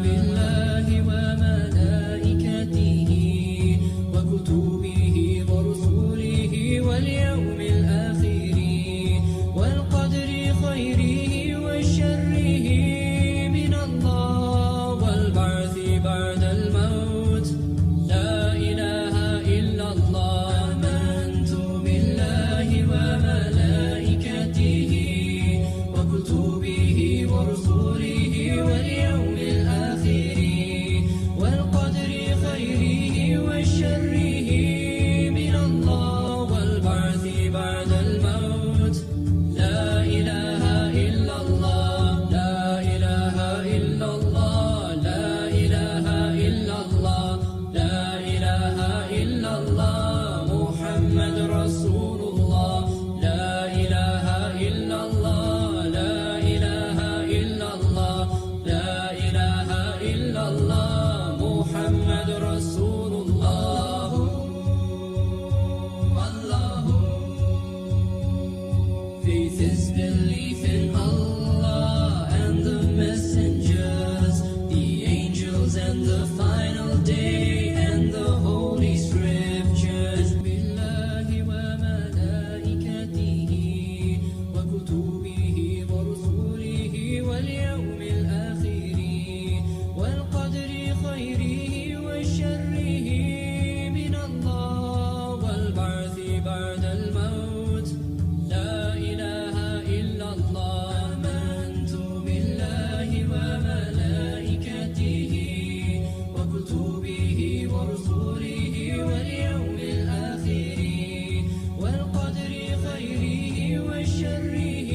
بالله وملائكته وكتبه ورسله واليوم الآخر والقدر خيره وشره من الله والبعث بعد الموت لا إله إلا الله آمنت بالله وملائكته وكتبه ورسله واليوم الآخر والقدر خيره وشره من الله والبعث بعد الموت لا إله إلا الله لا إله إلا الله لا إله إلا الله لا إله إلا الله محمد رسول الله لا إله إلا الله لا إله إلا الله لا إله إلا الله محمد رسول الله الله Faith is belief in Allah and the messengers, the angels and the final day and the holy scriptures. بالله وملائكته وكتبه ورسله واليوم الآخر والقدر خيره وشره من الله والبعث بعد الموت لا إله إلا الله آمنت بالله وملائكته وكتبه ورسله واليوم الآخر والقدر خيره وشره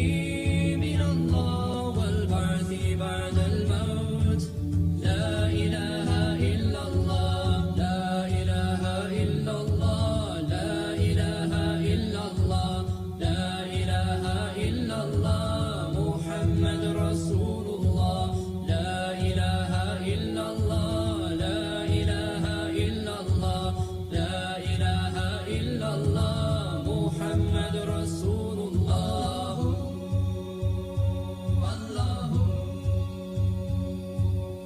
من الله والبعث بعد الموت لا إله إلا الله لا إله إلا الله لا إله إلا الله لا إله إلا الله محمد رسول الله لا إله إلا الله لا إله إلا الله لا إله إلا الله محمد رسول الله الله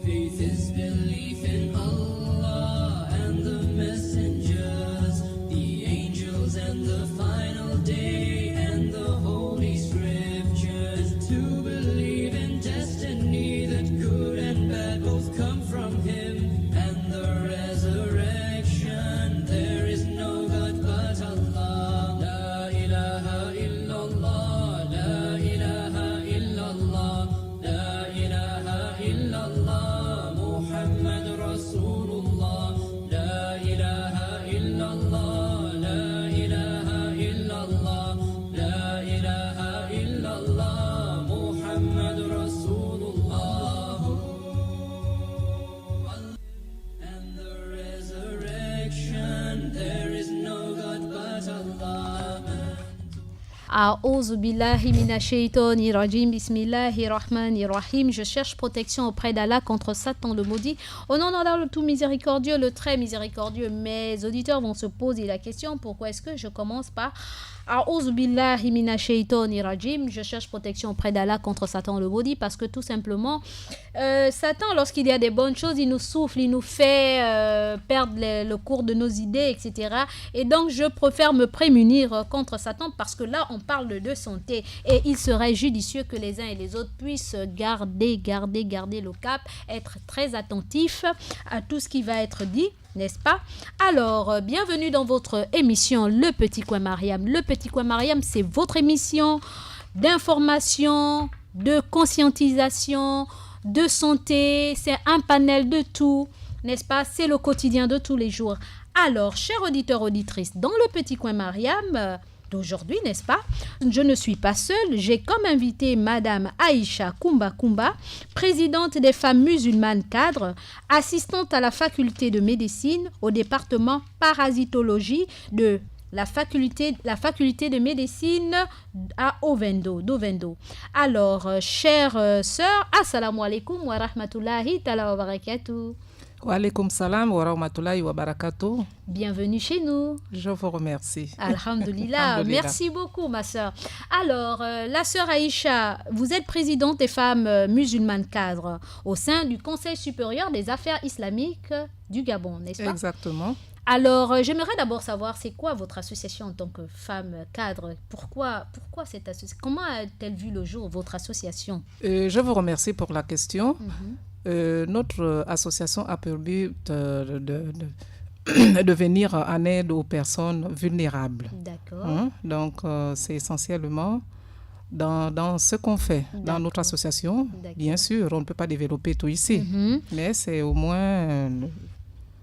Faith is belief in Allah and the messengers, the angels and the final day and the holy scriptures. To believe in destiny that good and bad both come from Him and the resurrection. There is no God but Allah. La ilaha illallah. La ilaha illallah. La ilaha illallah. محمد رسول الله لا إله إلا الله لا إله إلا الله لا إله إلا الله محمد رسول الله and the resurrection there is no God but Allah A'ouzou billahi minash shaitani rajim. Bismillahir rahmanir rahim. Je cherche protection auprès d'Allah contre Satan le maudit. Au nom d'Allah le tout miséricordieux, le très miséricordieux. Mes auditeurs vont se poser la question, pourquoi est-ce que je commence par A'ouzou billahi minash shaitani rajim. Je cherche protection auprès d'Allah contre Satan le maudit, parce que tout simplement Satan, lorsqu'il y a des bonnes choses, il nous souffle, il nous fait perdre le cours de nos idées, etc. Et donc je préfère me prémunir contre Satan, parce que là on parle de santé et il serait judicieux que les uns et les autres puissent garder le cap, être très attentifs à tout ce qui va être dit, n'est-ce pas? Alors, bienvenue dans votre émission Le Petit Coin Mariam. Le Petit Coin Mariam, c'est votre émission d'information, de conscientisation, de santé. C'est un panel de tout, n'est-ce pas? C'est le quotidien de tous les jours. Alors, chers auditeurs, auditrices, dans Le Petit Coin Mariam d'aujourd'hui, n'est-ce pas? Je ne suis pas seule, j'ai comme invité Madame Aïcha Koumba Koumba, présidente des femmes musulmanes cadres, assistante à la faculté de médecine au département parasitologie de la faculté de médecine à d'Ovendo. Alors, chère sœur, assalamu alaikum wa rahmatullahi ta'ala wa barakatuh. Wa alaykoum salam wa rahmatullahi wa barakatuh. Bienvenue chez nous. Je vous remercie. Alhamdulillah. Merci beaucoup, ma sœur. Alors, la sœur Aïcha, vous êtes présidente des femmes musulmanes cadres au sein du Conseil supérieur des affaires islamiques du Gabon, n'est-ce pas? Exactement. Alors, j'aimerais d'abord savoir, c'est quoi votre association en tant que femme cadre? Pourquoi cette association? Comment a-t-elle vu le jour, votre association? Je vous remercie pour la question. Notre association a pour but de venir en aide aux personnes vulnérables. D'accord. Donc, c'est essentiellement dans ce qu'on fait dans notre association. Bien sûr, on ne peut pas développer tout ici, mais c'est au moins...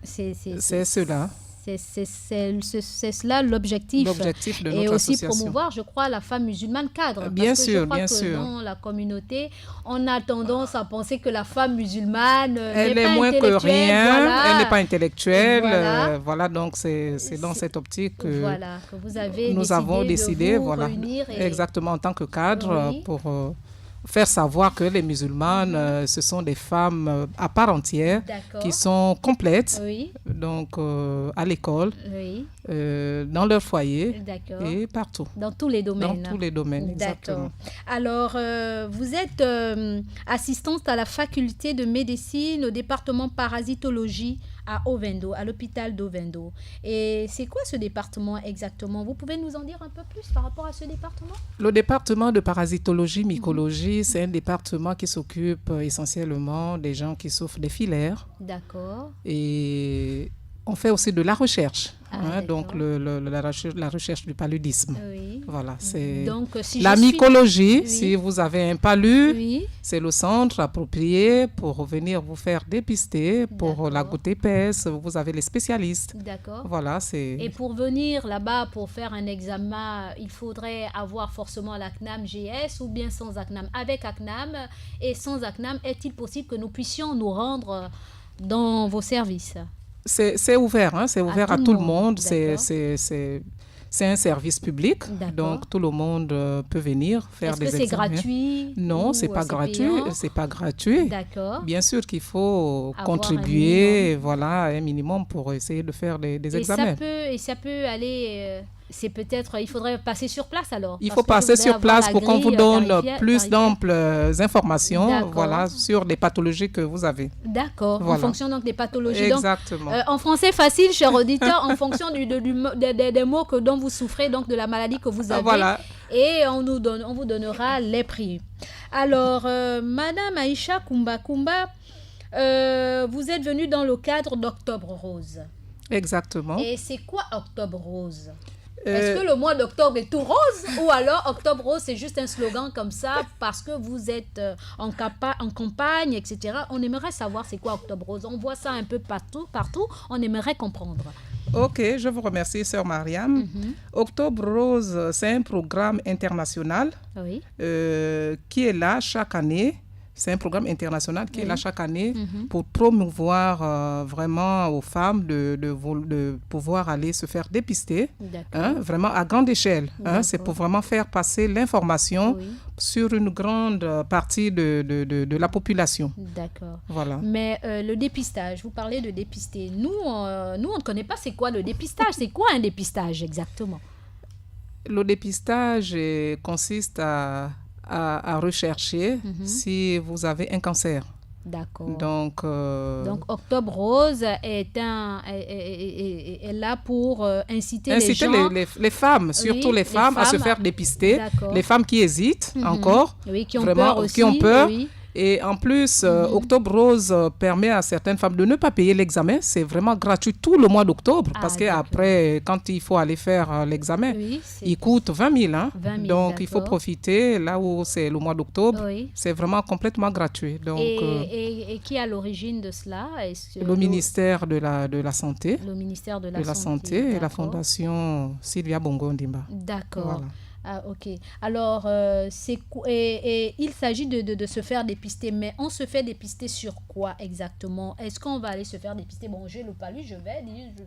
C'est cela. C'est cela l'objectif. L'objectif de notre et aussi association. Promouvoir, je crois, la femme musulmane cadre. Bien sûr, bien sûr. Dans la communauté, on a tendance à penser que la femme musulmane elle n'est est pas moins que rien, voilà. Elle n'est pas intellectuelle. Voilà, Donc c'est dans cette optique que, que vous avez nous avons décidé, de vous réunir exactement en tant que cadre, pour faire savoir que les musulmanes, ce sont des femmes à part entière qui sont complètes, donc à l'école, dans leur foyer et partout. Dans tous les domaines. Dans tous les domaines, exactement. Alors, vous êtes assistante à la faculté de médecine au département parasitologie à Ovendo, à l'hôpital d'Ovendo. Et c'est quoi ce département exactement? Vous pouvez nous en dire un peu plus par rapport à ce département? Le département de parasitologie, mycologie, c'est un département qui s'occupe essentiellement des gens qui souffrent des filaires. D'accord. Et on fait aussi de la recherche, donc la recherche du paludisme. Voilà, c'est donc, la mycologie. Si vous avez un palud, c'est le centre approprié pour venir vous faire dépister. Pour la goutte épaisse, vous avez les spécialistes. D'accord. Voilà, et pour venir là-bas pour faire un examen, il faudrait avoir forcément l'ACNAM GS ou bien sans ACNAM? Avec ACNAM et sans ACNAM, est-il possible que nous puissions nous rendre dans vos services? C'est ouvert, c'est ouvert à tout le monde. C'est un service public, donc tout le monde peut venir faire des examens. Est-ce que c'est gratuit? Non, c'est pas gratuit. C'est pas gratuit. D'accord. Bien sûr qu'il faut contribuer, un minimum pour essayer de faire des examens. Et ça peut aller. C'est peut-être, il faudrait passer sur place alors. Il faut passer sur place pour qu'on vous donne plus d'amples informations sur les pathologies que vous avez. D'accord, en fonction donc des pathologies. Exactement. Donc, en français facile, cher auditeur, en fonction des mots dont vous souffrez, donc de la maladie que vous avez. Voilà. Et on vous donnera les prix. Alors, Madame Aïcha Koumba, vous êtes venue dans le cadre d'Octobre Rose. Exactement. Et c'est quoi Octobre Rose? Est-ce que le mois d'octobre est tout rose ou alors Octobre Rose c'est juste un slogan comme ça parce que vous êtes en campagne, etc. On aimerait savoir c'est quoi Octobre Rose. On voit ça un peu partout. On aimerait comprendre. Ok, je vous remercie, Sœur Mariam. Octobre Rose, c'est un programme international qui est là chaque année. C'est un programme international qui est là chaque année pour promouvoir vraiment aux femmes de pouvoir aller se faire dépister, vraiment à grande échelle. C'est pour vraiment faire passer l'information sur une grande partie de la population. D'accord. Voilà. Mais le dépistage, vous parlez de dépister. Nous, on ne connaît pas c'est quoi le dépistage. C'est quoi un dépistage exactement? Le dépistage consiste à rechercher si vous avez un cancer. D'accord. Donc Octobre Rose est là pour inciter les gens... les femmes, surtout les femmes, à se faire dépister. Les femmes qui hésitent encore, qui ont peur aussi. Qui ont peur. Et en plus, Octobre Rose permet à certaines femmes de ne pas payer l'examen. C'est vraiment gratuit tout le mois d'octobre. Parce qu'après, quand il faut aller faire l'examen, il coûte 20 000. 20 000 donc, il faut profiter là où c'est le mois d'octobre. C'est vraiment complètement gratuit. Donc, et qui est à l'origine de cela? Le ministère de la Santé. Le ministère de la Santé et la Fondation Sylvia Bongo Ndimba. D'accord. Voilà. Ah, ok. Alors, il s'agit de se faire dépister, mais on se fait dépister sur quoi exactement? Est-ce qu'on va aller se faire dépister? Bon, j'ai le palud, je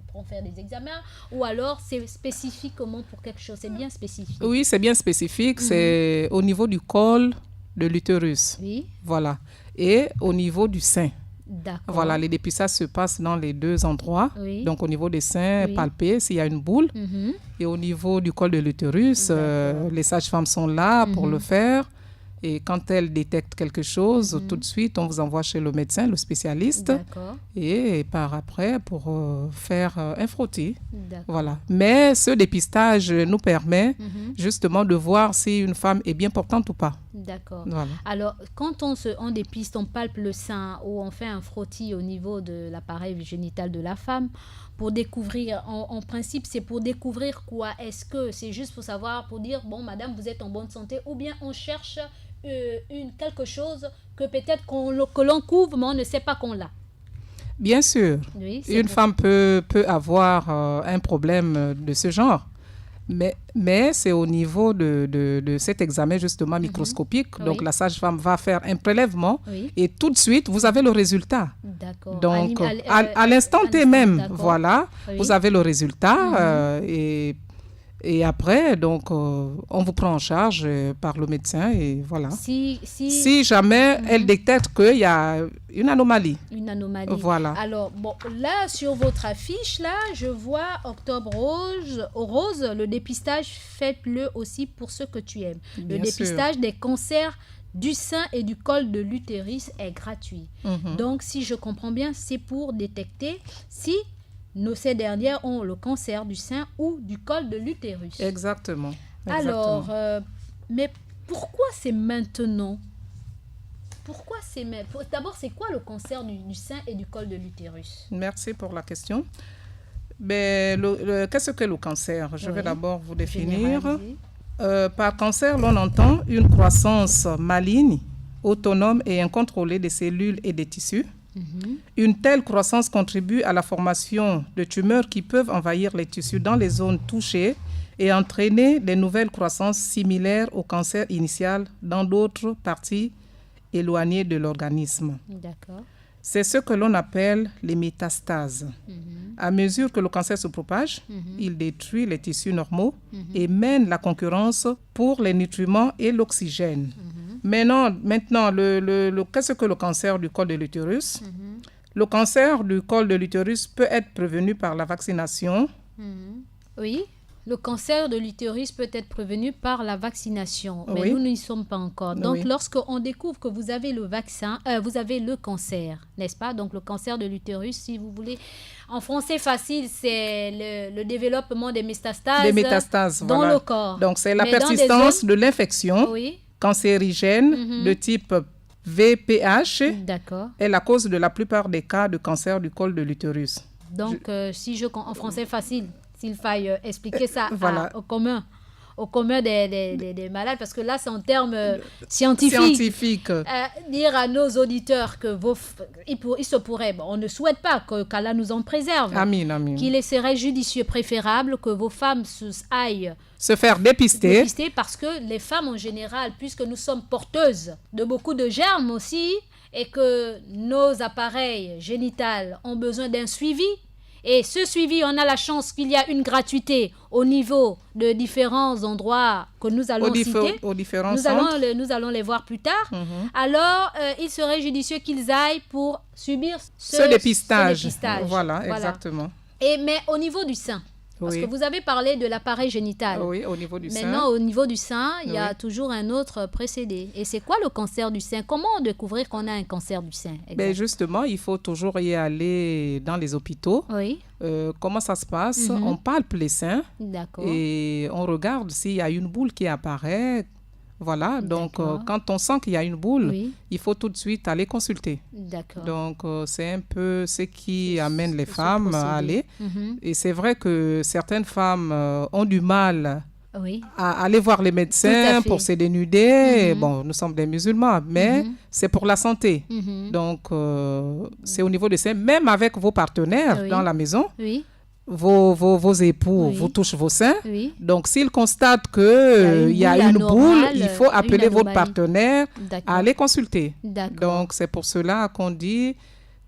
prends faire des examens, ou alors c'est spécifiquement pour quelque chose? C'est bien spécifique. Oui, c'est bien spécifique. C'est au niveau du col de l'utérus. Oui. Voilà. Et au niveau du sein. D'accord. Voilà, les dépistages se passent dans les 2 endroits. Oui. Donc, au niveau des seins, Oui. palper s'il y a une boule. Et au niveau du col de l'utérus, les sages-femmes sont là pour le faire. Et quand elles détectent quelque chose, tout de suite, on vous envoie chez le médecin, le spécialiste. D'accord. Et par après, pour faire un frottis. D'accord. Voilà. Mais ce dépistage nous permet justement de voir si une femme est bien portante ou pas. D'accord. Voilà. Alors, quand on dépiste, on palpe le sein ou on fait un frottis au niveau de l'appareil génital de la femme pour découvrir, en principe, c'est pour découvrir quoi? Est-ce que c'est juste pour savoir, pour dire, bon, madame, vous êtes en bonne santé, ou bien on cherche quelque chose que peut-être que l'on couvre, mais on ne sait pas qu'on l'a? Bien sûr, Oui, une femme peut avoir un problème de ce genre. Mais c'est au niveau de cet examen justement microscopique. Donc Oui. la sage-femme va faire un prélèvement Oui. et tout de suite, vous avez le résultat. D'accord. Donc à l'instant T même, d'accord. voilà, Oui. vous avez le résultat et après, donc, on vous prend en charge par le médecin et voilà. Si jamais elle détecte qu'il y a une anomalie. Une anomalie. Voilà. Alors, bon, là, sur votre affiche, là, je vois Octobre Rose, le dépistage, faites-le aussi pour ceux que tu aimes. Bien Le dépistage des cancers du sein et du col de l'utérus est gratuit. Donc, si je comprends bien, c'est pour détecter si ces dernières ont le cancer du sein ou du col de l'utérus. Exactement. Alors, mais pourquoi c'est maintenant? D'abord, c'est quoi le cancer du sein et du col de l'utérus? Merci pour la question. Mais qu'est-ce que le cancer? Je vais d'abord vous définir. Par cancer, l'on entend une croissance maligne, autonome et incontrôlée des cellules et des tissus. Une telle croissance contribue à la formation de tumeurs qui peuvent envahir les tissus dans les zones touchées et entraîner des nouvelles croissances similaires au cancer initial dans d'autres parties éloignées de l'organisme. D'accord. C'est ce que l'on appelle les métastases. À mesure que le cancer se propage, il détruit les tissus normaux et mène la concurrence pour les nutriments et l'oxygène. Maintenant, qu'est-ce que le cancer du col de l'utérus? Le cancer du col de l'utérus peut être prévenu par la vaccination. Oui, le cancer de l'utérus peut être prévenu par la vaccination, mais Oui. nous n'y sommes pas encore. Donc, Oui. lorsqu'on découvre que vous avez le vaccin, vous avez le cancer, n'est-ce pas? Donc, le cancer de l'utérus, si vous voulez, en français facile, c'est le développement des métastases, dans voilà. le corps. Donc, c'est la Mais dans des persistance zones- de l'infection Oui, cancérigène de type VPH d'accord. est la cause de la plupart des cas de cancer du col de l'utérus. Donc, en français facile, s'il faille expliquer ça Voilà. au commun des malades, parce que là, c'est en termes scientifiques. Dire à nos auditeurs que il se pourrait, on ne souhaite pas qu'Allah nous en préserve, Amin, amin. qu'il serait judicieux, préférable que vos femmes aillent Se faire dépister. parce que les femmes en général, puisque nous sommes porteuses de beaucoup de germes aussi, et que nos appareils génitaux ont besoin d'un suivi, et ce suivi, on a la chance qu'il y a une gratuité au niveau de différents endroits que nous allons citer. Aux différents Nous centres. allons les voir plus tard. Alors, il serait judicieux qu'ils aillent pour subir Ce dépistage. Voilà, exactement. Mais au niveau du sein, parce que vous avez parlé de l'appareil génital. Oui, au niveau du sein. Maintenant, au niveau du sein, il y a toujours un autre précédé. Et c'est quoi le cancer du sein? Comment découvrir qu'on a un cancer du sein? Ben justement, il faut toujours y aller dans les hôpitaux. Oui. Comment ça se passe? On palpe les seins D'accord. et on regarde s'il y a une boule qui apparaît. Voilà, donc quand on sent qu'il y a une boule, il faut tout de suite aller consulter. D'accord. Donc c'est un peu ce qui amène les femmes à aller. Et c'est vrai que certaines femmes ont du mal à aller voir les médecins pour se dénuder. Bon, nous sommes des musulmans, mais c'est pour la santé. Donc c'est au niveau de ça. Même avec vos partenaires dans la maison, vos époux vous touchent vos seins. Donc, s'ils constatent qu'il y a une boule, il faut appeler votre partenaire à aller consulter. Donc, c'est pour cela qu'on dit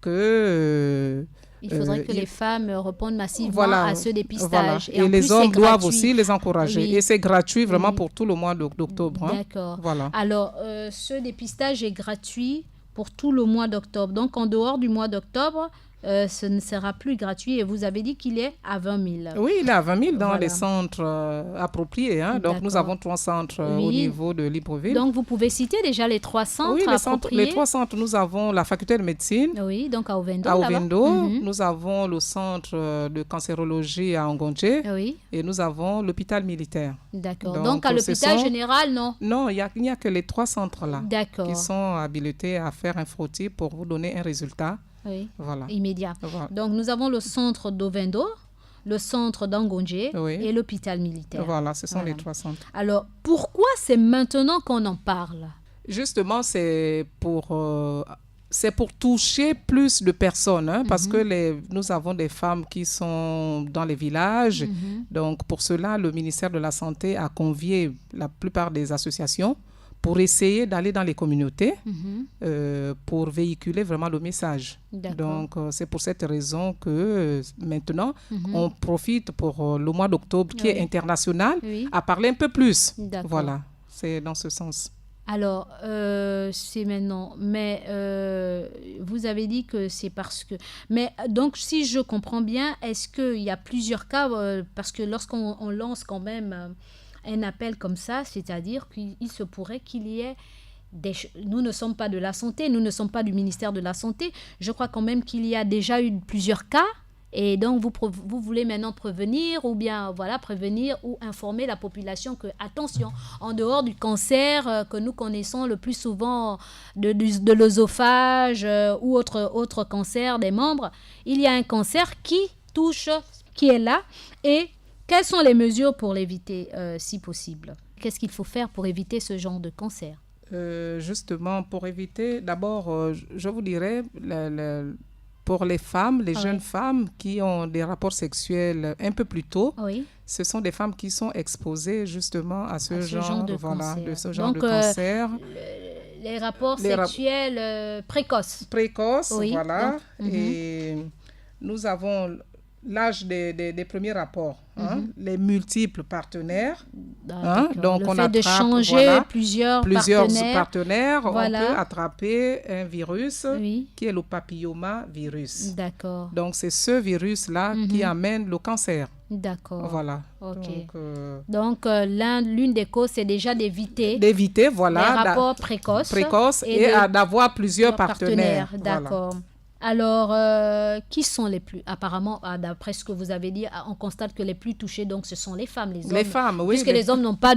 que... il faudrait que les femmes répondent massivement à ce dépistage. Et les hommes doivent aussi les encourager. Et c'est gratuit vraiment pour tout le mois d'octobre. D'accord. Voilà. Alors, ce dépistage est gratuit pour tout le mois d'octobre. Donc, en dehors du mois d'octobre, ce ne sera plus gratuit. Et vous avez dit qu'il est à 20 000. Oui, il est à 20 000 dans Voilà. les centres appropriés. Hein. Donc, nous avons 3 centres au niveau de Libreville. Donc, vous pouvez citer déjà les 3 centres appropriés. Les 3 centres, nous avons la faculté de médecine. Oui, donc à Ovendo. À Ovendo. Nous avons le centre de cancérologie à Ngondje. Oui. Et nous avons l'hôpital militaire. D'accord. Donc, à l'hôpital général, non? Non, il n'y a que les 3 centres-là qui sont habilités à faire un frottis pour vous donner un résultat. Oui, voilà. Immédiat. Voilà. Donc, nous avons le centre d'Ovendo, le centre d'Angondje et l'hôpital militaire. Voilà, ce sont les 3 centres. Alors, pourquoi c'est maintenant qu'on en parle? Justement, c'est pour toucher plus de personnes, hein, parce que nous avons des femmes qui sont dans les villages. Donc, pour cela, le ministère de la Santé a convié la plupart des associations pour essayer d'aller dans les communautés pour véhiculer vraiment le message. Donc, c'est pour cette raison que maintenant, on profite pour le mois d'octobre qui est international à parler un peu plus. Voilà, c'est dans ce sens. Alors, c'est maintenant, mais vous avez dit que c'est parce que... Mais donc, si je comprends bien, est-ce qu'il y a plusieurs cas parce que lorsqu'on lance quand même un appel comme ça, c'est-à-dire qu'il se pourrait qu'il y ait nous ne sommes pas de la santé, nous ne sommes pas du ministère de la Santé. Je crois quand même qu'il y a déjà eu plusieurs cas. Et donc, vous voulez maintenant prévenir ou informer la population que, attention, en dehors du cancer que nous connaissons le plus souvent de l'œsophage ou autre cancer des membres, il y a un cancer qui est là. Et quelles sont les mesures pour l'éviter, si possible? Qu'est-ce qu'il faut faire pour éviter ce genre de cancer? Justement, pour éviter, d'abord, je vous dirais... Pour les femmes, les jeunes femmes qui ont des rapports sexuels un peu plus tôt, ce sont des femmes qui sont exposées justement à ce genre de cancer. Les rapports sexuels précoces. Précoces, voilà. Donc, et nous avons l'âge des premiers rapports, les multiples partenaires. Donc, le fait de changer plusieurs partenaires, on peut attraper un virus qui est le papillomavirus. D'accord. Donc, c'est ce virus-là qui amène le cancer. D'accord. Voilà. Okay. Donc, l'une des causes, c'est déjà d'éviter les rapports précoces et d'avoir plusieurs partenaires. D'accord. Voilà. Alors, qui sont les plus... Apparemment, d'après ce que vous avez dit, on constate que les plus touchés, donc, ce sont les femmes. Les femmes, oui. Puisque les hommes n'ont pas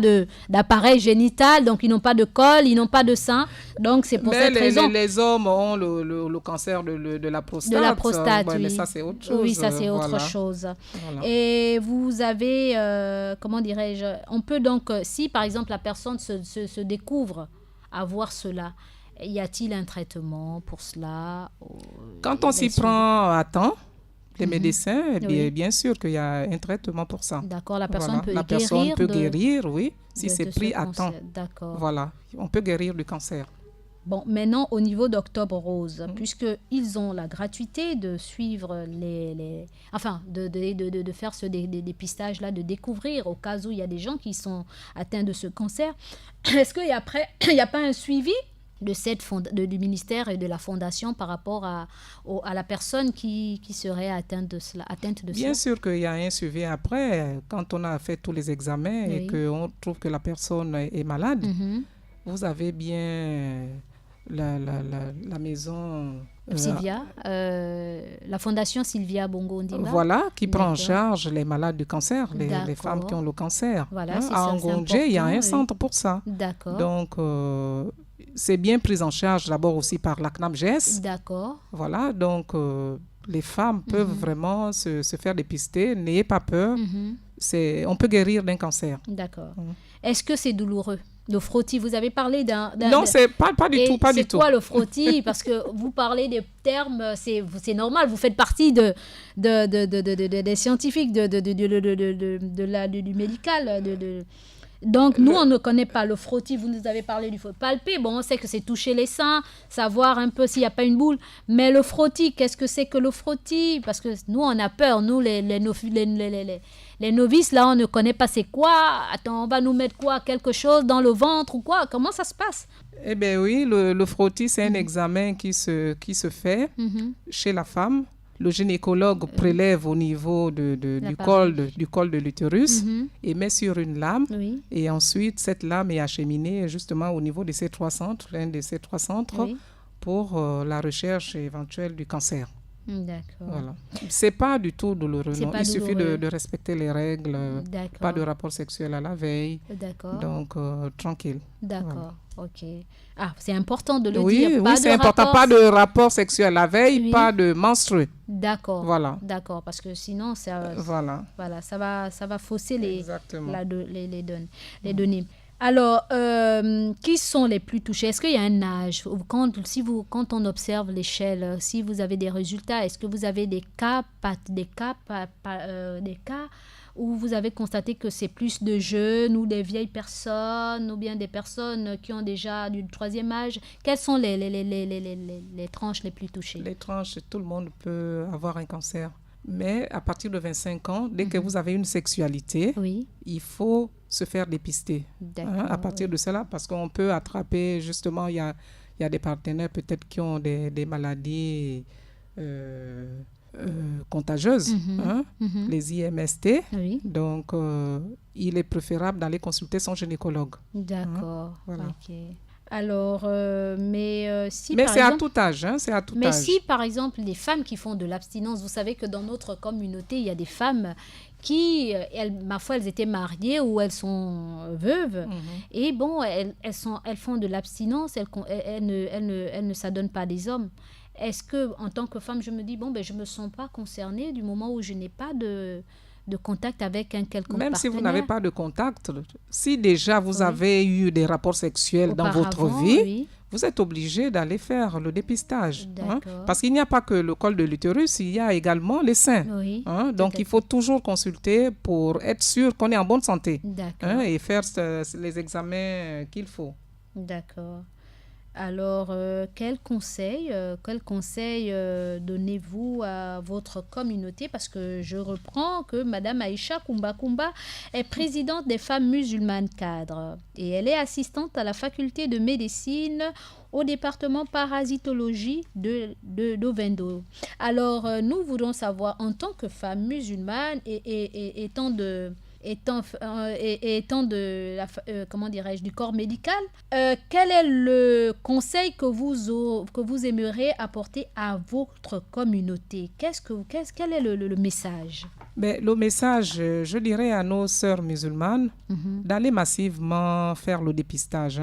d'appareil génital, donc ils n'ont pas de col, ils n'ont pas de sein. Donc, c'est pour cette raison... Les hommes ont le cancer de la prostate. De la prostate, oui. Mais ça, c'est autre chose. Oui, ça, c'est autre chose. Voilà. Et vous avez... comment dirais-je? On peut donc... Si, par exemple, la personne se découvre avoir cela... Y a-t-il un traitement pour cela? Quand on s'y prend à temps, les médecins, bien sûr qu'il y a un traitement pour ça. D'accord, la personne peut guérir, oui, si c'est pris à temps. D'accord. Voilà, on peut guérir du cancer. Bon, maintenant, au niveau d'Octobre Rose, puisqu'ils ont la gratuité de suivre de faire ce dépistage-là, de découvrir au cas où il y a des gens qui sont atteints de ce cancer, est-ce qu'il n'y a pas un suivi du ministère et de la fondation par rapport à la personne qui serait atteinte de cela? Bien sûr qu'il y a un suivi après, quand on a fait tous les examens et qu'on trouve que la personne est malade. Vous avez bien la maison... Sylvia, la fondation Sylvia Bongo Ondimba. Voilà, qui prend en charge les malades du cancer, les femmes qui ont le cancer. Voilà, à Ngondje, il y a un centre pour ça. D'accord. Donc, c'est bien pris en charge d'abord aussi par la CNAMGES. D'accord. Voilà, donc les femmes peuvent vraiment se faire dépister. N'ayez pas peur. On peut guérir d'un cancer. D'accord. Est-ce que c'est douloureux? Le frottis, vous avez parlé d'un... Non, c'est pas du tout. C'est quoi le frottis? Parce que vous parlez des termes, c'est normal, vous faites partie des scientifiques, du médical. Donc, nous, on ne connaît pas le frottis. Vous nous avez parlé du frottis. Palper, bon, on sait que c'est toucher les seins, savoir un peu s'il n'y a pas une boule. Mais le frottis, qu'est-ce que c'est que le frottis? Parce que nous, on a peur. Nous, les novices, là, on ne connaît pas c'est quoi. Attends, on va nous mettre quoi? Quelque chose dans le ventre ou quoi? Comment ça se passe? Eh bien oui, le frottis, c'est un examen qui se fait chez la femme. Le gynécologue prélève au niveau du col de l'utérus et met sur une lame. Oui. Et ensuite, cette lame est acheminée justement au niveau de ces 3 centres, l'un de ces 3 centres, pour la recherche éventuelle du cancer. D'accord. Voilà. C'est pas du tout douloureux. Non. Il suffit de respecter les règles. Pas de rapport sexuel à la veille. D'accord. Donc, tranquille. D'accord. Voilà. Ok. Ah, c'est important de le dire. Oui, c'est important. Pas de rapport sexuel la veille, pas de menstruer. D'accord. Voilà. D'accord, parce que sinon, ça va fausser les données. Alors, qui sont les plus touchés? Est-ce qu'il y a un âge? Quand on observe l'échelle, si vous avez des résultats, est-ce que vous avez des cas où vous avez constaté que c'est plus de jeunes ou des vieilles personnes ou bien des personnes qui ont déjà du 3e âge? Quelles sont les tranches les plus touchées? Les tranches, tout le monde peut avoir un cancer. Mais à partir de 25 ans, dès que vous avez une sexualité, il faut se faire dépister. À partir de cela, parce qu'on peut attraper, justement, il y a des partenaires peut-être qui ont des maladies contagieuses, les IMST. Oui. Donc, il est préférable d'aller consulter son gynécologue. D'accord. Voilà. Ok. Alors, si mais par c'est exemple, à tout âge, c'est à tout âge. Mais si, par exemple, les femmes qui font de l'abstinence, vous savez que dans notre communauté, il y a des femmes qui, ma foi, elles étaient mariées ou elles sont veuves. Et bon, elles font de l'abstinence, elles ne s'adonnent pas à des hommes. Est-ce que, en tant que femme, je me dis, je ne me sens pas concernée du moment où je n'ai pas de contact avec un quelconque Même partenaire. Si vous n'avez pas de contact, si déjà vous avez eu des rapports sexuels dans votre vie, vous êtes obligé d'aller faire le dépistage. Parce qu'il n'y a pas que le col de l'utérus, il y a également les seins. Donc, il faut toujours consulter pour être sûr qu'on est en bonne santé et faire les examens qu'il faut. D'accord. Alors, quel conseil donnez-vous à votre communauté? Parce que je reprends que Mme Aïcha Koumba est présidente des femmes musulmanes cadres et elle est assistante à la faculté de médecine au département parasitologie d'Ovendo. Alors, nous voulons savoir, en tant que femme musulmane et étant du corps médical, quel est le conseil que vous aimeriez apporter à votre communauté? Quel est le message? Le message, je dirais à nos sœurs musulmanes d'aller massivement faire le dépistage.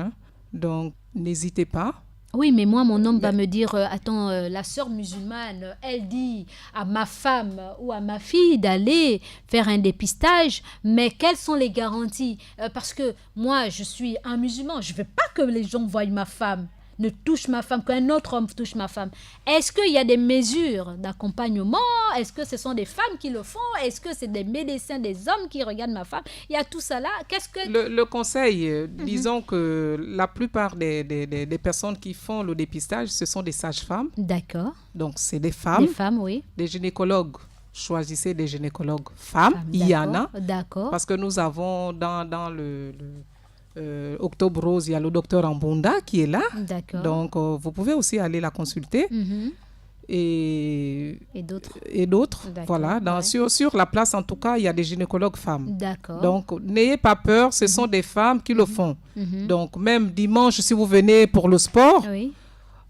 Donc, n'hésitez pas. Oui, mais moi, mon homme va me dire, attends, la sœur musulmane, elle dit à ma femme ou à ma fille d'aller faire un dépistage, mais quelles sont les garanties? Parce que moi, je suis un musulman, je ne veux pas que les gens voient ma femme, ne touche ma femme, qu'un autre homme touche ma femme. Est-ce qu'il y a des mesures d'accompagnement? Est-ce que ce sont des femmes qui le font? Est-ce que c'est des médecins, des hommes qui regardent ma femme? Il y a tout ça là. Le conseil, disons que la plupart des personnes qui font le dépistage, ce sont des sages-femmes. D'accord. Donc, c'est des femmes. Des femmes, oui. Des gynécologues. Choisissez des gynécologues femmes. Il y en a. D'accord. Parce que nous avons dans le Octobre Rose, il y a le docteur Ambunda qui est là. D'accord. Donc, vous pouvez aussi aller la consulter. Et d'autres. Voilà. Sur la place, en tout cas, il y a des gynécologues femmes. D'accord. Donc, n'ayez pas peur, ce sont des femmes qui le font. Donc, même dimanche, si vous venez pour le sport,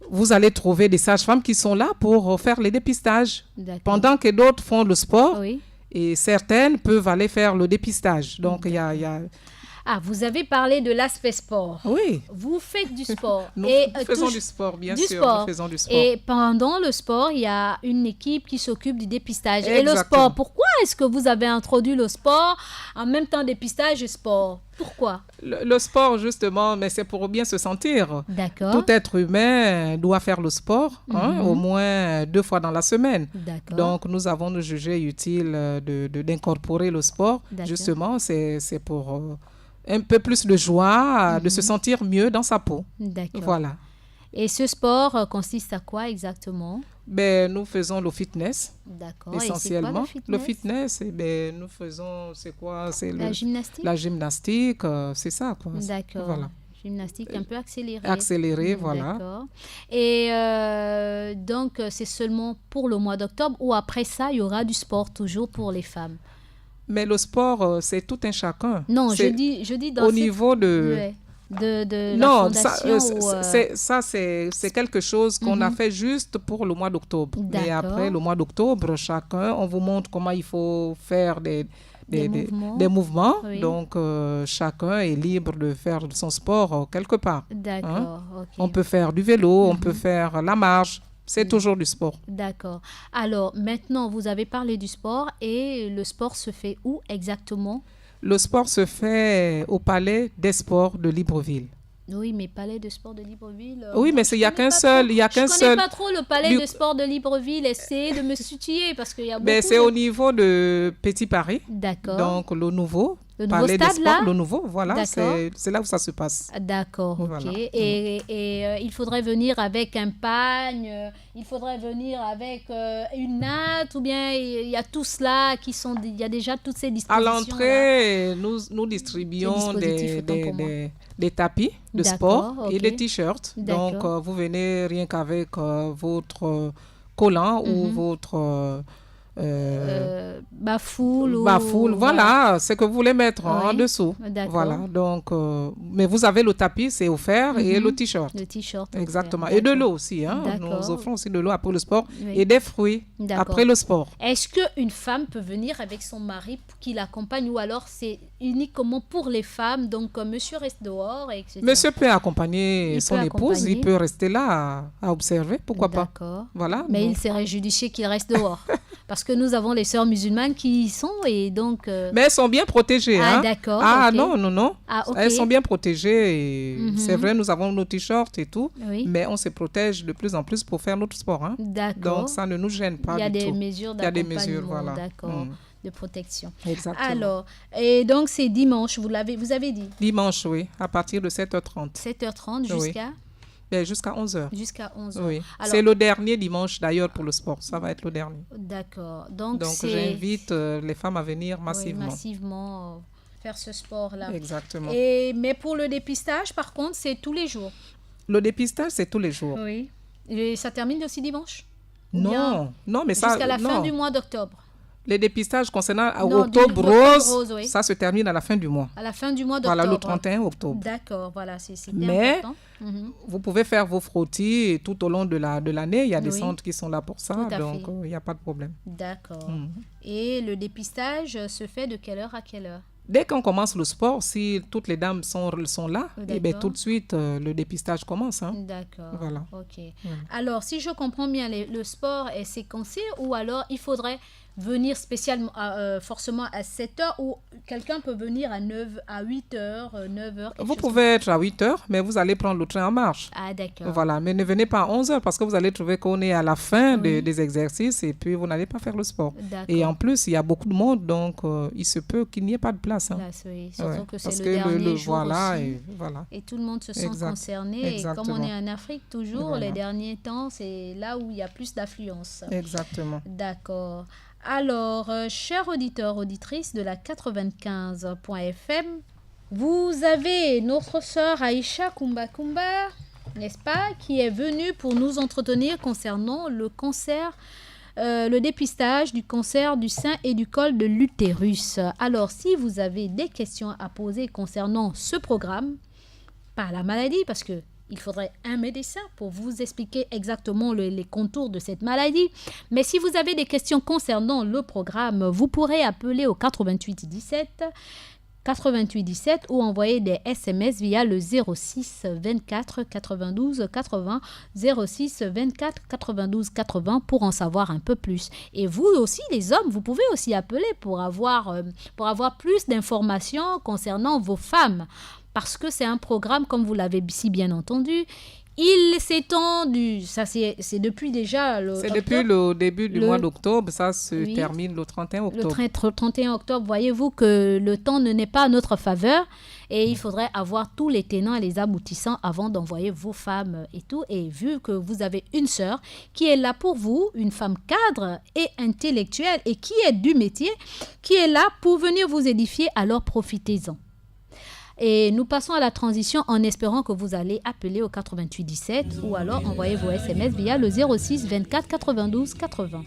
vous allez trouver des sages-femmes qui sont là pour faire les dépistages. Pendant que d'autres font le sport, et certaines peuvent aller faire le dépistage. Donc, il y a Ah, vous avez parlé de l'aspect sport. Oui. Vous faites du sport. Nous faisons du sport, bien sûr. Nous faisons du sport. Et pendant le sport, il y a une équipe qui s'occupe du dépistage. Exactement. Et le sport, pourquoi est-ce que vous avez introduit le sport en même temps dépistage et sport? Pourquoi? Le sport, justement, mais c'est pour bien se sentir. D'accord. Tout être humain doit faire le sport au moins 2 fois dans la semaine. D'accord. Donc, nous avons jugé utile d'incorporer le sport. Justement, c'est pour un peu plus de joie, de se sentir mieux dans sa peau. D'accord. Voilà. Et ce sport consiste à quoi exactement? Ben, nous faisons le fitness. D'accord. Essentiellement. Et c'est quoi, le fitness, nous faisons, c'est quoi? C'est la gymnastique? La gymnastique, c'est ça, quoi. D'accord. Voilà. Gymnastique un peu accélérée. Accélérée, voilà. D'accord. Et donc, c'est seulement pour le mois d'octobre ou après ça, il y aura du sport toujours pour les femmes? Mais le sport, c'est tout un chacun. Non, je dis dans au niveau de... Ouais. De la non, fondation c'est quelque chose qu'on a fait juste pour le mois d'octobre. Mais après le mois d'octobre, chacun, on vous montre comment il faut faire des mouvements. Oui. Donc, chacun est libre de faire son sport quelque part. D'accord. Okay. On peut faire du vélo, on peut faire la marche. C'est toujours du sport. D'accord. Alors, maintenant, vous avez parlé du sport et le sport se fait où exactement? Le sport se fait au Palais des Sports de Libreville. Oui, mais Palais de Sport de Libreville... oui, mais il n'y a qu'un seul. Je ne connais pas trop le Palais de Sport de Libreville. Essayez de me situer parce qu'il y a beaucoup c'est au niveau de Petit Paris. D'accord. Donc, le nouveau Palais des Sports, là? Le nouveau, voilà. C'est là où ça se passe. D'accord, ok. Voilà. Et il faudrait venir avec un pagne, il faudrait venir avec une natte, ou bien il y a tout cela il y a déjà toutes ces dispositions. À l'entrée, nous distribuons des tapis de sport et des t-shirts. Donc, vous venez rien qu'avec votre collant ou votre... bafoule, voilà, c'est que vous voulez mettre en dessous. Voilà, donc, mais vous avez le tapis, c'est offert, et le t-shirt. Le t-shirt. Exactement. Et de l'eau aussi, hein. Nous offrons aussi de l'eau après le sport et des fruits après le sport. Est-ce qu'une femme peut venir avec son mari qui l'accompagne ou alors c'est uniquement pour les femmes, donc monsieur reste dehors, etc. Monsieur peut accompagner son épouse, il peut rester là à observer, pourquoi pas. Voilà. Mais il serait judicieux qu'il reste dehors. Parce que nous avons les sœurs musulmanes qui y sont et donc... Mais elles sont bien protégées. Ah, hein? d'accord. Ah, okay. non. Ah, okay. Elles sont bien protégées. Et c'est vrai, nous avons nos t-shirts et tout. Oui. Mais on se protège de plus en plus pour faire notre sport. Hein? D'accord. Donc, ça ne nous gêne pas du tout. Il y a des mesures d'accompagnement. Il y a des mesures, voilà. D'accord. De protection. Exactement. Alors, et donc c'est dimanche, vous avez dit? Dimanche, oui. À partir de 7h30. 7h30 jusqu'à? Jusqu'à 11h. Jusqu'à 11h. Oui. C'est le dernier dimanche d'ailleurs pour le sport. Ça va être le dernier. D'accord. Donc j'invite les femmes à venir massivement. Oui, massivement faire ce sport-là. Exactement. Mais pour le dépistage, par contre, c'est tous les jours? Le dépistage, c'est tous les jours. Oui. Et ça termine aussi dimanche? Non, mais ça... Jusqu'à la fin du mois d'octobre? Les dépistages concernant octobre rose, oui. Ça se termine à la fin du mois. À la fin du mois d'octobre. Voilà, le 31 octobre. D'accord, voilà, c'est mais important. Vous pouvez faire vos frottis tout au long de l'année. Il y a des centres qui sont là pour ça, donc il n'y a pas de problème. D'accord. Et le dépistage se fait de quelle heure à quelle heure? Dès qu'on commence le sport, si toutes les dames sont là, et bien, tout de suite, le dépistage commence. Hein. D'accord. Voilà. Ok. Alors, si je comprends bien, le sport est séquencé ou alors il faudrait venir spécialement, forcément à 7h ou quelqu'un peut venir à 8h, 9h? Vous pouvez être à 8h, mais vous allez prendre le train en marche. Ah, d'accord. Voilà, mais ne venez pas à 11h parce que vous allez trouver qu'on est à la fin des exercices et puis vous n'allez pas faire le sport. Et en plus, il y a beaucoup de monde, donc il se peut qu'il n'y ait pas de place. Hein. Là, oui. Surtout que c'est le dernier jour aussi. Et tout le monde se sent concerné. Exactement. Et comme on est en Afrique, toujours, les derniers temps, c'est là où il y a plus d'affluence. Exactement. D'accord. Alors, chers auditeurs, auditrices de la 95.fm, vous avez notre sœur Aïcha Kumba, n'est-ce pas, qui est venue pour nous entretenir concernant le dépistage du cancer du sein et du col de l'utérus. Alors, si vous avez des questions à poser concernant ce programme, pas la maladie, parce que il faudrait un médecin pour vous expliquer exactement les contours de cette maladie. Mais si vous avez des questions concernant le programme, vous pourrez appeler au 88 17 ou envoyer des SMS via le 06 24 92 80 06 24 92 80 pour en savoir un peu plus. Et vous aussi, les hommes, vous pouvez aussi appeler pour avoir plus d'informations concernant vos femmes. Parce que c'est un programme, comme vous l'avez si bien entendu, Il s'étend c'est depuis déjà c'est depuis le début du mois d'octobre, ça se termine le 31 octobre. Le 31 octobre, voyez-vous que le temps n'est pas à notre faveur et il faudrait avoir tous les tenants et les aboutissants avant d'envoyer vos femmes et tout. Et vu que vous avez une sœur qui est là pour vous, une femme cadre et intellectuelle et qui est du métier, qui est là pour venir vous édifier, alors profitez-en. Et nous passons à la transition en espérant que vous allez appeler au 88 17 ou alors envoyer vos SMS via le 06 24 92 80.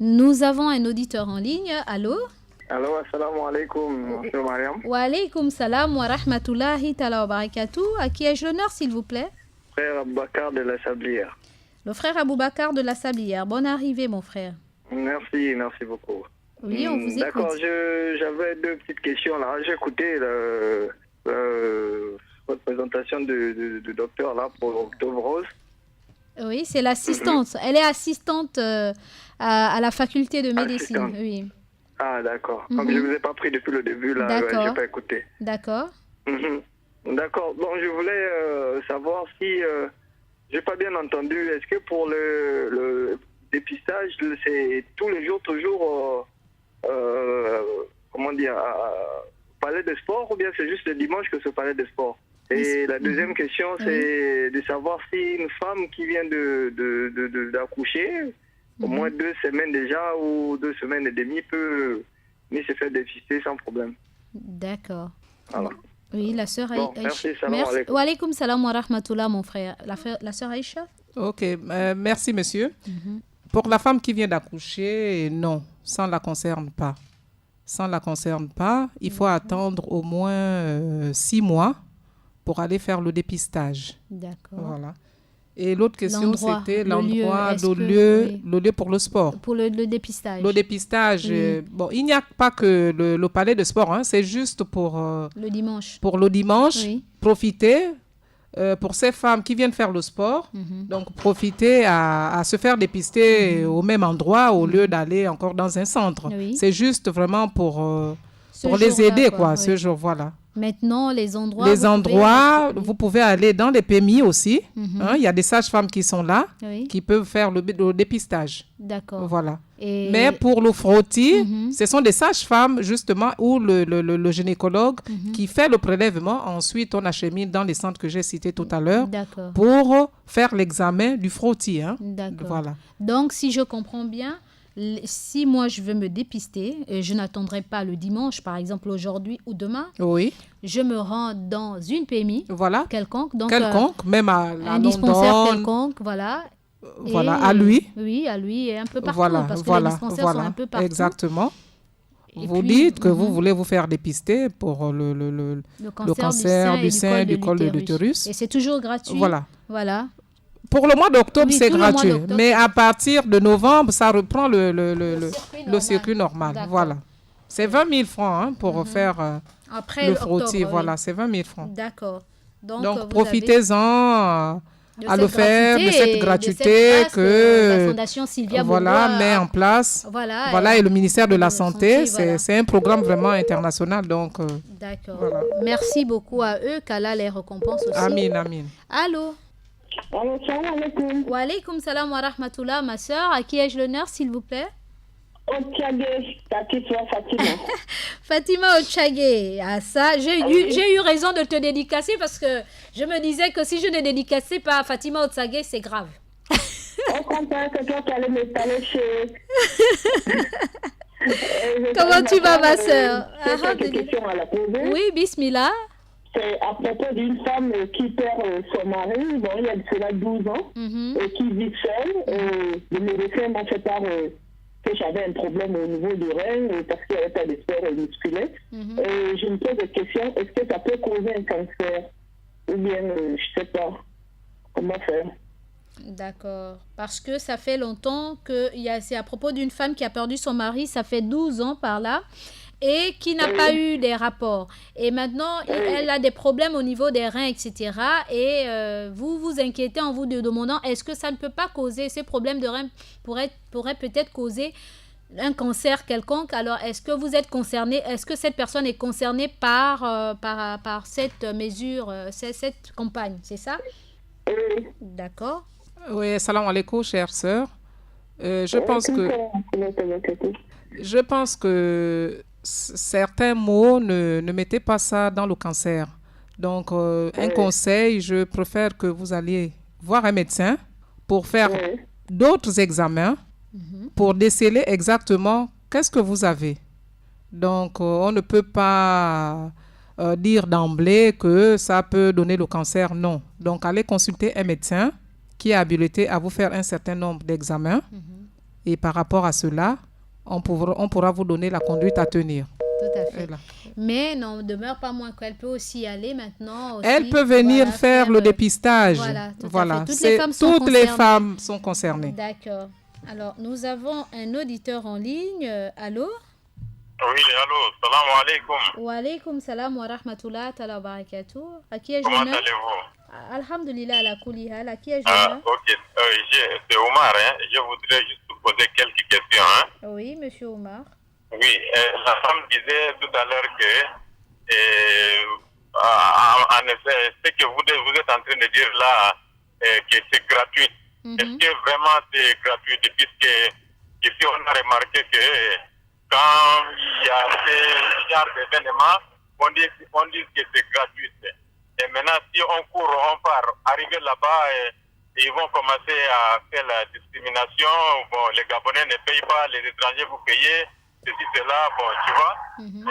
Nous avons un auditeur en ligne. Allô? Allô, assalamu alaikum, monsieur Mariam. Wa alaikum salam wa rahmatullahi ta'ala wa barakatuh. À qui ai-je l'honneur, s'il vous plaît? Frère Aboubakar de la Sablière. Le frère Aboubakar de la Sablière. Bonne arrivée, mon frère. Merci beaucoup. Oui, on vous écoute. D'accord, j'avais deux petites questions là. J'ai écouté votre présentation du docteur là pour Octobre Rose. Oui, c'est l'assistante. Elle est assistante à la faculté de médecine. Assistante. Oui. Ah, d'accord. Comme je ne vous ai pas pris depuis le début, là, je n'ai pas écouté. D'accord. D'accord. Bon, je voulais savoir si, je n'ai pas bien entendu, est-ce que pour le dépistage, c'est tous les jours, toujours, comment dire, palais de sport, ou bien c'est juste le dimanche que ce palais de sport? Et la deuxième question, c'est de savoir si une femme qui vient d'accoucher, au moins 2 semaines déjà ou 2 semaines et demie, peut se faire dépister sans problème. D'accord. Voilà. Oui, la sœur Aïcha. Merci, salam alaikum. Wa alaikum salam wa rahmatullah, mon frère. La sœur Aïcha. Ok, merci monsieur. Pour la femme qui vient d'accoucher, non, ça ne la concerne pas. Ça ne la concerne pas. Il faut attendre au moins 6 mois pour aller faire le dépistage. D'accord. Voilà. Et l'autre question, c'était l'endroit, le lieu pour le sport. Pour le dépistage. Le dépistage, bon, il n'y a pas que le palais de sport, hein, c'est juste pour... le dimanche. Pour le dimanche, profiter, pour ces femmes qui viennent faire le sport, donc profiter à se faire dépister au même endroit au lieu d'aller encore dans un centre. Oui. C'est juste vraiment pour les aider, quoi, ce jour, voilà. Maintenant, les endroits... Vous pouvez aller dans les PMI aussi. Il y a des sages-femmes qui sont là, qui peuvent faire le dépistage. D'accord. Voilà. Mais pour le frottis, ce sont des sages-femmes, justement, ou le gynécologue qui fait le prélèvement. Ensuite, on achemine dans les centres que j'ai cités tout à l'heure pour faire l'examen du frottis. Hein. D'accord. Voilà. Donc, si je comprends bien... Si moi je veux me dépister, je n'attendrai pas le dimanche, par exemple aujourd'hui ou demain. Oui. Je me rends dans une PMI quelconque. Donc, même à un dispensaire quelconque, voilà. Voilà, à lui. Oui, à lui et un peu partout, voilà, parce que les dispensaires sont un peu partout. Exactement. Vous dites que vous voulez vous faire dépister pour le cancer du sein, du col de l'utérus. Et c'est toujours gratuit. Voilà. Pour le mois d'octobre, c'est gratuit. Mais à partir de novembre, ça reprend le circuit normal. Voilà. C'est 20 000 francs pour faire le frottis. Voilà, c'est 20 000 francs. D'accord. Donc profitez-en à le faire, de cette gratuité que la Fondation Sylvia met en place. Voilà, et le ministère de la Santé. C'est un programme vraiment international. Donc, d'accord. Voilà. Merci beaucoup à eux. Qu'Allah les récompense aussi. Amin, amin. Allô? Salam alaikum. Wa alaykoum salam wa rahmatullah, ma soeur. À qui ai-je l'honneur, s'il vous plaît? Fatima. Fatima Ochagé. Ah, ça, j'ai eu raison de te dédicacer parce que je me disais que si je ne dédicaçais pas Fatima Ochagé, c'est grave. On comprend que toi, tu allais m'étaler chez... Comment tu vas, ma soeur? Quelques questions à la poser. Oui, bismillah. C'est à propos d'une femme qui perd son mari, il y a cela 12 ans, et qui vit seule. Le médecin m'a fait part que j'avais un problème au niveau du rein parce qu'il n'y avait pas de sport musculaire. Je me pose la question, est-ce que ça peut causer un cancer? Ou bien, je ne sais pas comment faire. D'accord. Parce que ça fait longtemps que c'est à propos d'une femme qui a perdu son mari, ça fait 12 ans par là. Et qui n'a pas eu des rapports. Et maintenant, elle a des problèmes au niveau des reins, etc. Et vous vous inquiétez en vous demandant, est-ce que ça ne peut pas causer, ces problèmes de reins pourraient peut-être causer un cancer quelconque. Alors, est-ce que vous êtes concerné, est-ce que cette personne est concernée par cette mesure, cette campagne, c'est ça? D'accord. Oui, salam alaikum, chère sœur. Je pense que certains mots ne mettez pas ça dans le cancer. Donc, un conseil, je préfère que vous alliez voir un médecin pour faire d'autres examens pour déceler exactement qu'est-ce que vous avez. Donc, on ne peut pas dire d'emblée que ça peut donner le cancer, non. Donc, allez consulter un médecin qui est habilité à vous faire un certain nombre d'examens et par rapport à cela, on pourra vous donner la conduite à tenir. Tout à fait. Mais non, demeure pas moins qu'elle peut aussi aller maintenant. Aussi, elle peut venir faire le dépistage. Voilà. Toutes les femmes sont concernées. D'accord. Alors, nous avons un auditeur en ligne. Allô? Oui, allô. Salam alaikum. Wa alaykoum salam wa rahmatullah wa barakatuh. À qui ai-je l'honneur? Comment allez-vous? Alhamdulillah, ala kulli hal. À qui ai-je l'honneur? Ok. C'est Omar. Je voudrais juste poser quelques questions. Oui, monsieur Omar. Oui, la femme disait tout à l'heure que, en effet, ce que vous êtes en train de dire là, que c'est gratuit. Est-ce que vraiment c'est gratuit? Puisque ici, on a remarqué que quand il y a ce genre d'événements, on dit que c'est gratuit. Et maintenant, si on court, on part, arriver là-bas, ils vont commencer à faire la discrimination. Bon, les Gabonais ne payent pas, les étrangers vous payez, ceci, cela, bon, tu vois.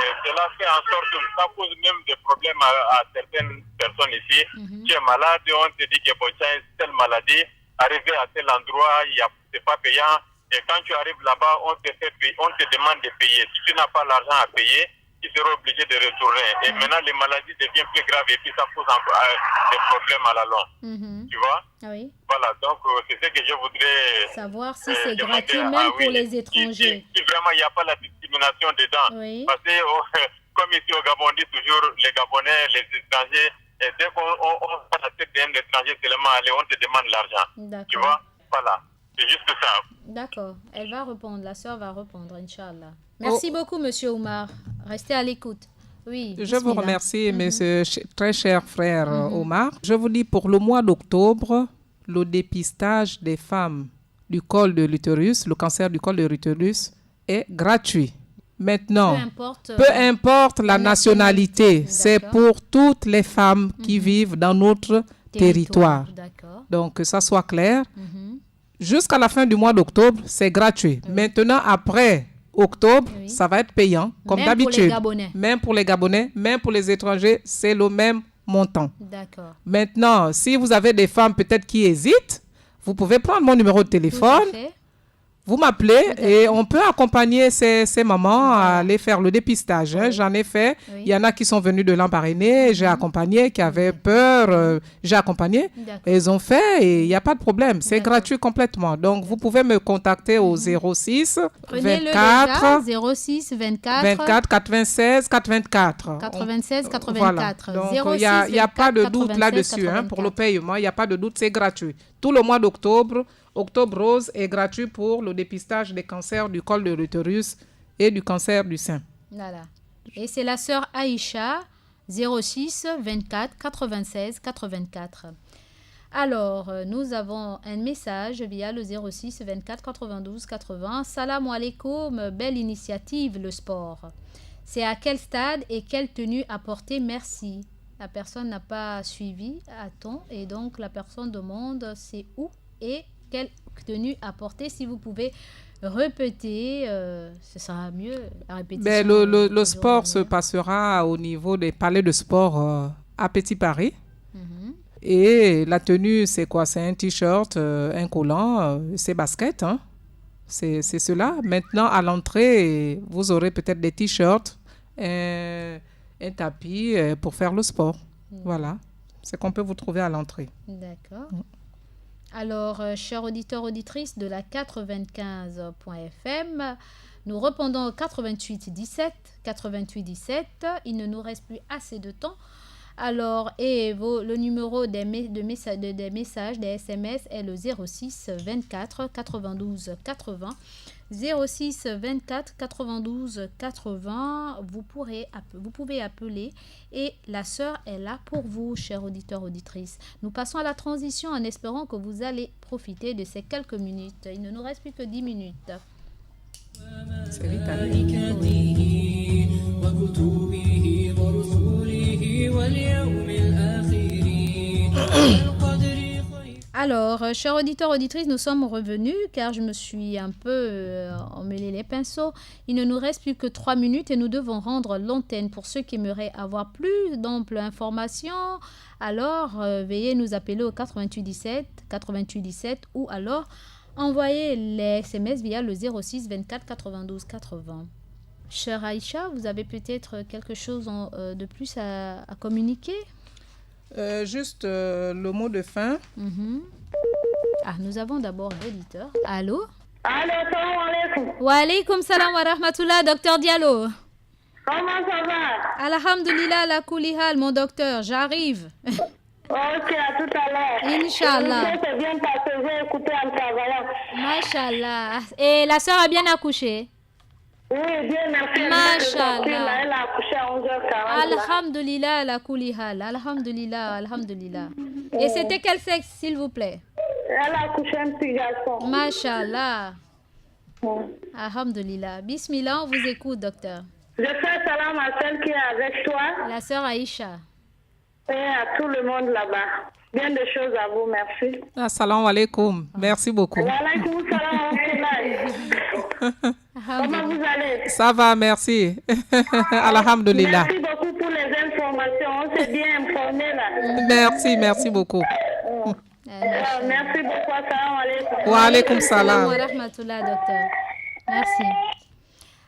Et cela fait en sorte que ça pose même des problèmes à certaines personnes ici. Tu es malade, on te dit que bon, tu as une telle maladie, arriver à tel endroit, c'est pas payant. Et quand tu arrives là-bas, on te demande de payer. Si tu n'as pas l'argent à payer, tu seras obligé de retourner. Et maintenant, les maladies deviennent plus graves et puis ça pose des problèmes à la longue. Tu vois? Oui. Voilà, donc c'est ce que je voudrais savoir si c'est gratuit même pour les étrangers. Si vraiment il n'y a pas la discrimination dedans. Oui. Parce que, comme ici au Gabon, on dit toujours les Gabonais, les étrangers, et dès qu'on va à la tête l'étranger seulement aller, on te demande l'argent. Tu vois? Voilà. C'est juste ça. D'accord. Elle va répondre. La sœur va répondre, Inch'Allah. Merci beaucoup, monsieur Oumar. Restez à l'écoute. Oui. Je vous remercie, monsieur, très cher frère Omar. Je vous dis, pour le mois d'octobre, le dépistage des femmes du col de l'utérus, le cancer du col de l'utérus, est gratuit. Maintenant, peu importe la nationalité, c'est pour toutes les femmes qui vivent dans notre territoire. Donc, que ça soit clair. Jusqu'à la fin du mois d'octobre, c'est gratuit. Maintenant, après octobre, ça va être payant, comme d'habitude. Même pour les Gabonais, même pour les étrangers, c'est le même montant. Maintenant, si vous avez des femmes peut-être qui hésitent, vous pouvez prendre mon numéro de téléphone. Vous m'appelez et on peut accompagner ces mamans à aller faire le dépistage. J'en ai fait. Il y en a qui sont venus de l'Ambaréné. J'ai accompagné, qui avaient peur. J'ai accompagné. Et ils ont fait et il n'y a pas de problème. C'est gratuit complètement. Donc, vous pouvez me contacter au 06 24 06 24 24 96 84. 96 84. Voilà. Donc, il n'y a pas de doute là-dessus. Pour le paiement, il n'y a pas de doute. C'est gratuit. Tout le mois d'octobre, Octobre Rose est gratuit pour le dépistage des cancers du col de l'utérus et du cancer du sein. Voilà. Et c'est la sœur Aïcha, 06 24 96 84. Alors, nous avons un message via le 06 24 92 80. Salam alaikum, belle initiative, le sport. C'est à quel stade et quelle tenue apporter? Merci. La personne n'a pas suivi, a-t-on, et donc la personne demande c'est où et quelle tenue apporter. Si vous pouvez répéter, ce sera mieux, la répétition. Mais le sport se passera au niveau des palais de sport à Petit Paris. Et la tenue, c'est quoi? C'est un t-shirt, un collant, c'est basket. C'est cela. Maintenant, à l'entrée, vous aurez peut-être des t-shirts, un tapis pour faire le sport. Voilà. C'est qu'on peut vous trouver à l'entrée. D'accord. Alors, chers auditeurs, auditrices de la 95.fm, nous répondons au 88 17. 88 17. Il ne nous reste plus assez de temps. Alors, le numéro des messages, des SMS est le 06 24 92 80. 06 24 92 80. Vous pouvez appeler et la sœur est là pour vous, chers auditeurs, auditrices. Nous passons à la transition en espérant que vous allez profiter de ces quelques minutes. Il ne nous reste plus que 10 minutes. C'est vite Alors, chers auditeurs, auditrices, nous sommes revenus car je me suis un peu emmêlé les pinceaux. Il ne nous reste plus que 3 minutes et nous devons rendre l'antenne. Pour ceux qui aimeraient avoir plus d'amples informations, alors veuillez nous appeler au 88 17 ou alors envoyez les SMS via le 06 24 92 80. Chère Aïcha, vous avez peut-être quelque chose de plus à communiquer? Juste le mot de fin. Ah, nous avons d'abord l'auditeur. Allô? Allô, salam alaikum. Wa alaikum salam wa rahmatullah, docteur Diallo. Comment ça va? Alhamdulillah, la koulihal, mon docteur, j'arrive. Ok, à tout à l'heure. Inch'Allah. C'est bien passé, j'ai écouté en travaillant. Mashallah. Et la sœur a bien accouché? Oui, bien, merci. Mashallah. Elle a accouché à 11h40. Alhamdulillah, la koulihal. Alhamdulillah, alhamdulillah. Et c'était quel sexe, s'il vous plaît? Elle a accouché un petit garçon. Mashallah. Alhamdulillah. Bismillah, on vous écoute, docteur. Je fais salam à celle qui est avec toi. La sœur Aïcha. Et à tout le monde là-bas. Bien de choses à vous, merci. Assalamu alaikum. Merci beaucoup. Wa alaikum salam. Comment vous allez? Ça va, merci. Alhamdulillah. Merci beaucoup pour les informations. On s'est bien informé là. Merci beaucoup. Merci beaucoup. Assalamu alaikum. Wa alaikum salam. Wa rahmatullah, docteur. Merci.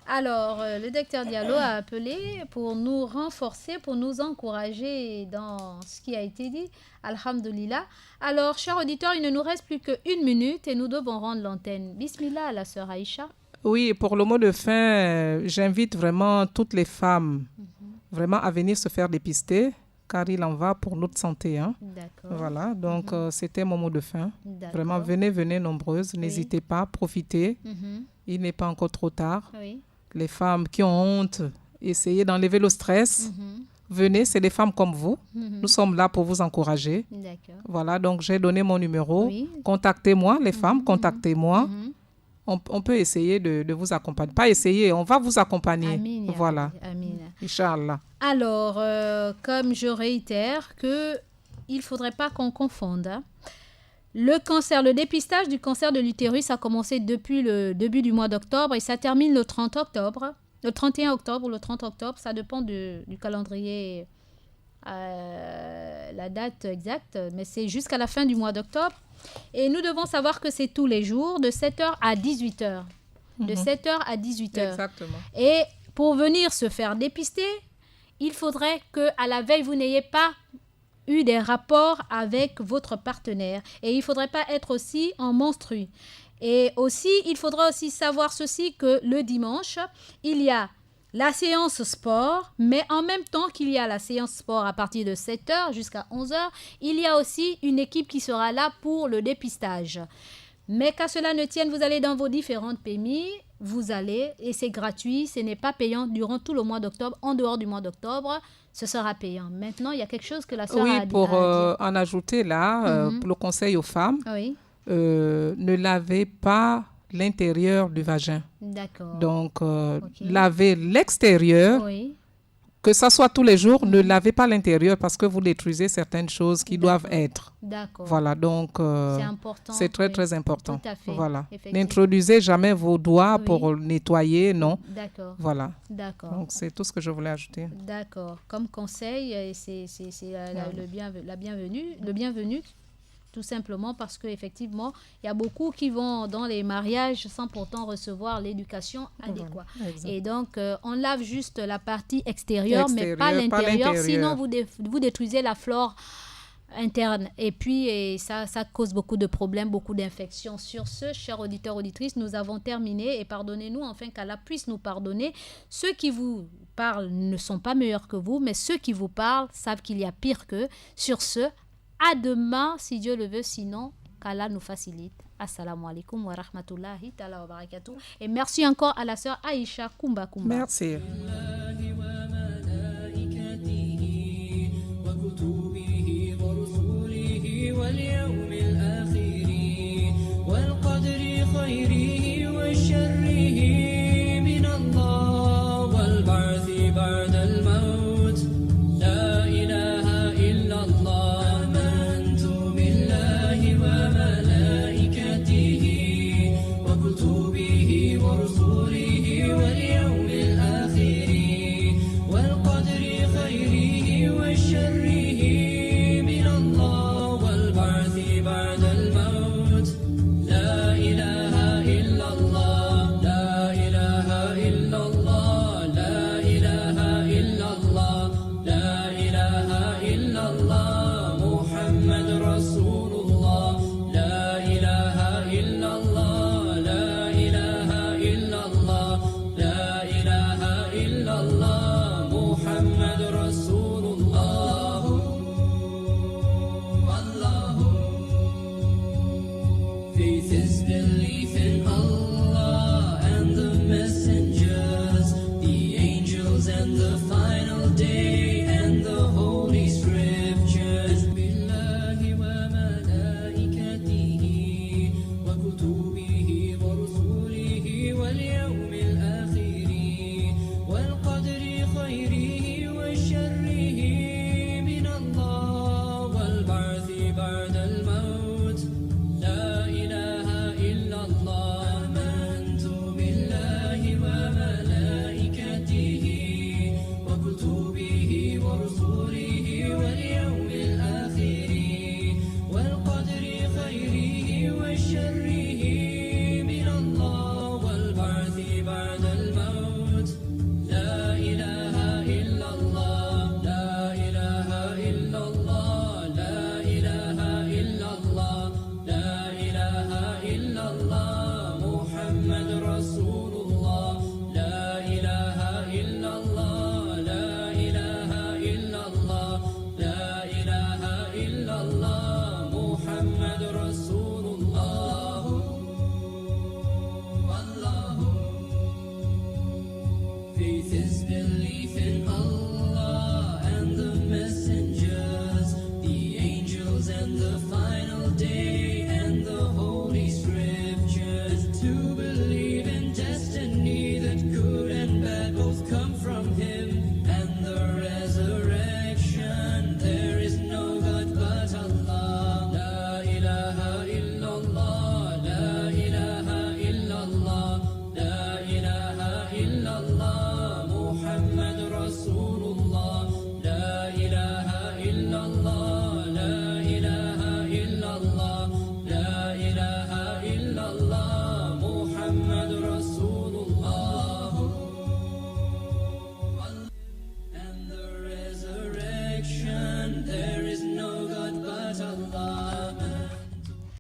Alors, le docteur Diallo a appelé pour nous renforcer, pour nous encourager dans ce qui a été dit. Alhamdulillah. Alors, chers auditeurs, il ne nous reste plus qu'1 minute et nous devons rendre l'antenne. Bismillah, la sœur Aïcha. Oui, pour le mot de fin, j'invite vraiment toutes les femmes vraiment à venir se faire dépister, car il en va pour notre santé. Hein. D'accord. Voilà, donc c'était mon mot de fin. Vraiment, venez nombreuses, n'hésitez pas, profitez. Il n'est pas encore trop tard. Oui. Les femmes qui ont honte, essayez d'enlever le stress. Venez, c'est des femmes comme vous. Nous sommes là pour vous encourager. D'accord. Voilà, donc j'ai donné mon numéro. Oui. Contactez-moi, les femmes, contactez-moi. On peut essayer de vous accompagner. Pas essayer, on va vous accompagner. Amin, voilà. Amin. Inch'Allah. Alors, comme je réitère qu'il ne faudrait pas qu'on confonde. Hein. Le dépistage du cancer de l'utérus a commencé depuis le début du mois d'octobre et ça termine le 30 octobre. Le 31 octobre ou le 30 octobre, ça dépend du calendrier, la date exacte, mais c'est jusqu'à la fin du mois d'octobre. Et nous devons savoir que c'est tous les jours, de 7h à 18h. De 7h à 18h. Exactement. Et pour venir se faire dépister, il faudrait qu'à la veille, vous n'ayez pas eu des rapports avec votre partenaire. Et il ne faudrait pas être aussi en menstru. Et aussi, il faudra aussi savoir ceci, que le dimanche, il y a la séance sport, mais en même temps qu'il y a la séance sport à partir de 7h jusqu'à 11h, il y a aussi une équipe qui sera là pour le dépistage. Mais qu'à cela ne tienne, vous allez dans vos différentes PMI, vous allez, et c'est gratuit, ce n'est pas payant durant tout le mois d'octobre. En dehors du mois d'octobre, ce sera payant. Maintenant, il y a quelque chose que la sœur a dit. Oui, pour en ajouter là, pour le conseil aux femmes, oui. Ne lavez pas l'intérieur du vagin. D'accord. Donc, lavez l'extérieur. Oui. Que ça soit tous les jours, ne lavez pas l'intérieur parce que vous détruisez certaines choses qui doivent être. D'accord. Voilà, donc c'est important. C'est très important. Tout à fait. Voilà. N'introduisez jamais vos doigts pour nettoyer, non. D'accord. Voilà. D'accord. Donc c'est tout ce que je voulais ajouter. D'accord. Comme conseil, c'est le bienvenu. Tout simplement parce qu'effectivement, il y a beaucoup qui vont dans les mariages sans pourtant recevoir l'éducation adéquate. Et donc, on lave juste la partie extérieure, mais pas l'intérieur. Sinon, vous détruisez la flore interne. Et puis, ça cause beaucoup de problèmes, beaucoup d'infections. Sur ce, chers auditeurs, auditrices, nous avons terminé. Et pardonnez-nous, enfin qu'Allah puisse nous pardonner. Ceux qui vous parlent ne sont pas meilleurs que vous, mais ceux qui vous parlent savent qu'il y a pire qu'eux. Sur ce, à demain, si Dieu le veut, sinon, qu'Allah nous facilite. Assalamu alaikum wa rahmatullahi ta'ala wa barakatuh. Et merci encore à la sœur Aïcha Kumba Kumba. Merci. وكتبه ورسله واليوم الآخر Allah, Muhammad Rasul